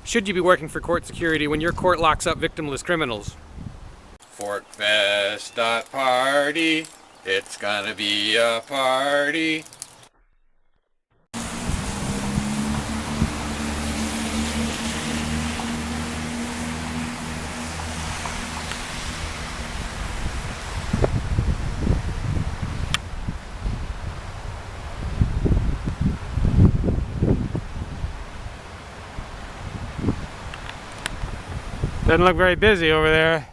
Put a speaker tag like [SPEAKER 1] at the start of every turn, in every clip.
[SPEAKER 1] should you be working for court security when your court locks up victimless criminals?
[SPEAKER 2] Forkfest.party, it's gonna be a party.
[SPEAKER 1] Doesn't look very busy over there.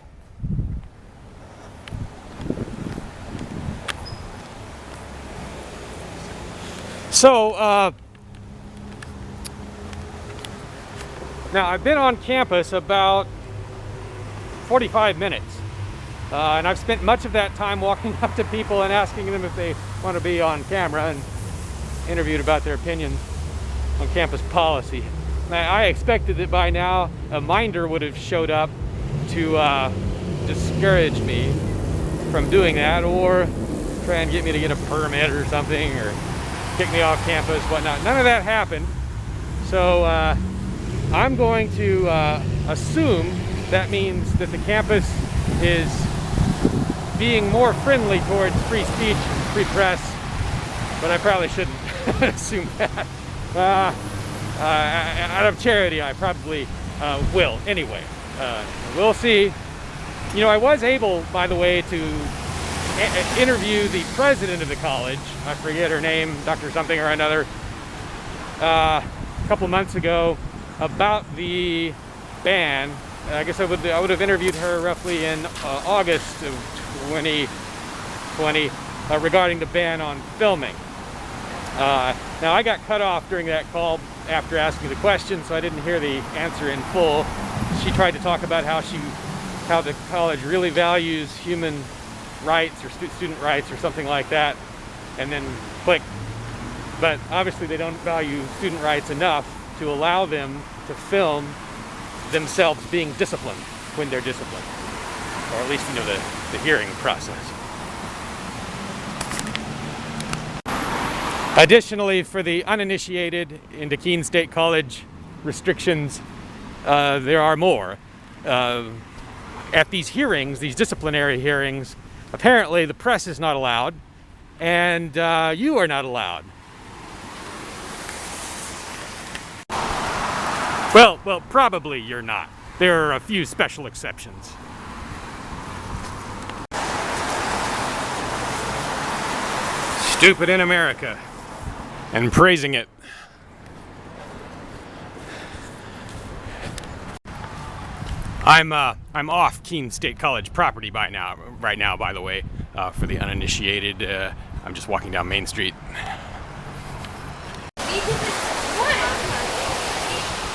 [SPEAKER 1] So, now I've been on campus about 45 minutes, and I've spent much of that time walking up to people and asking them if they want to be on camera and interviewed about their opinions on campus policy. I expected that by now a minder would have showed up to discourage me from doing that, or try and get me to get a permit or something, or kick me off campus, whatnot. None of that happened. So I'm going to assume that means that the campus is being more friendly towards free speech and free press, but I probably shouldn't assume that. Out of charity, I probably will. Anyway, we'll see. You know, I was able, by the way, to interview the president of the college. I forget her name, Dr. something or another, a couple months ago about the ban. I guess I would have interviewed her roughly in August of 2020 regarding the ban on filming. Now I got cut off during that call after asking the question, so I didn't hear the answer in full. She tried to talk about how the college really values human rights or student rights or something like that, and then click. But obviously they don't value student rights enough to allow them to film themselves being disciplined when they're disciplined, or at least, you know, the hearing process. Additionally, for the uninitiated into Keene State College restrictions, there are more. At these hearings, these disciplinary hearings, apparently the press is not allowed, and you are not allowed. Well, probably you're not. There are a few special exceptions. Stupid in America. And praising it. I'm off Keene State College property right now, by the way, for the uninitiated. I'm just walking down Main Street.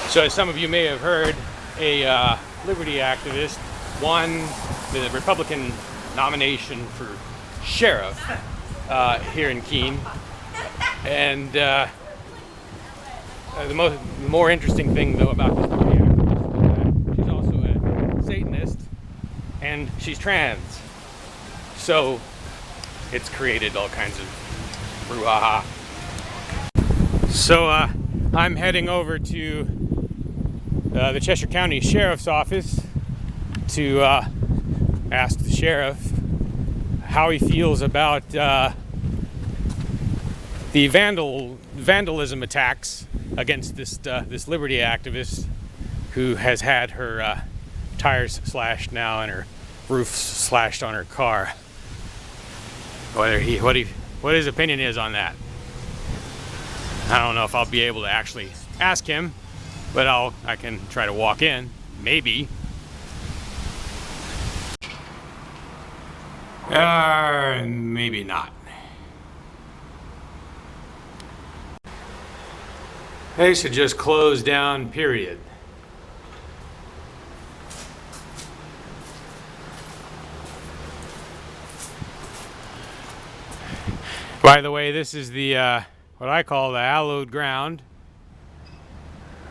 [SPEAKER 1] So as some of you may have heard, a liberty activist won the Republican nomination for sheriff here in Keene. And the more interesting thing, though, about this liberty activist is that she's also a Satanist, and she's trans. So it's created all kinds of brouhaha. So I'm heading over to the Cheshire County Sheriff's Office to ask the sheriff how he feels about the vandalism attacks against this liberty activist who has had her tires slashed now and her roof slashed on her car. What his opinion is on that. I don't know if I'll be able to actually ask him, but I can try to walk in, maybe. Maybe not. They should just close down, period. By the way, this is the what I call the hallowed ground.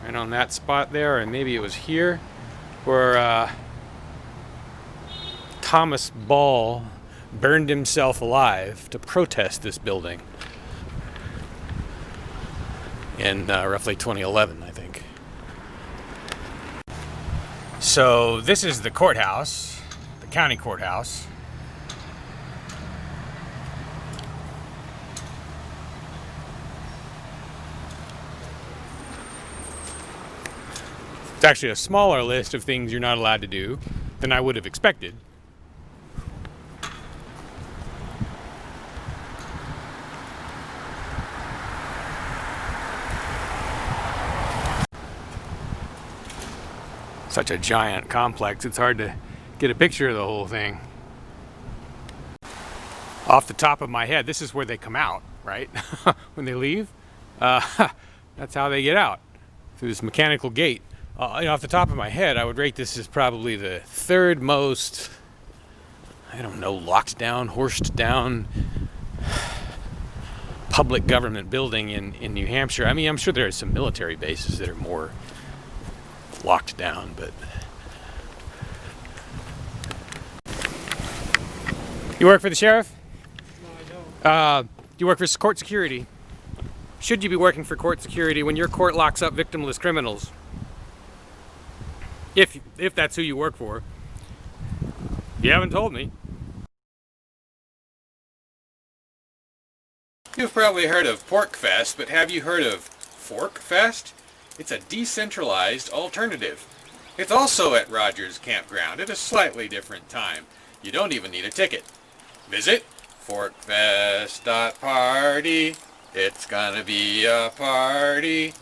[SPEAKER 1] Right on that spot there, or maybe it was here, where Thomas Ball burned himself alive to protest this building in roughly 2011, I think. So this is the courthouse, the county courthouse. It's actually a smaller list of things you're not allowed to do than I would have expected. Such a giant complex, it's hard to get a picture of the whole thing. Off the top of my head, this is where they come out, right? When they leave, that's how they get out, through this mechanical gate. Off the top of my head, I would rate this as probably the third most, I don't know, locked down, horsed down public government building in New Hampshire. I mean, I'm sure there are some military bases that are more locked down, but... You work for the sheriff?
[SPEAKER 3] No, I don't.
[SPEAKER 1] You work for court security. Should you be working for court security when your court locks up victimless criminals? If that's who you work for. You haven't told me.
[SPEAKER 2] You've probably heard of Pork Fest, but have you heard of Fork Fest? It's a decentralized alternative. It's also at Rogers Campground at a slightly different time. You don't even need a ticket. Visit forkfest.party. It's gonna be a party.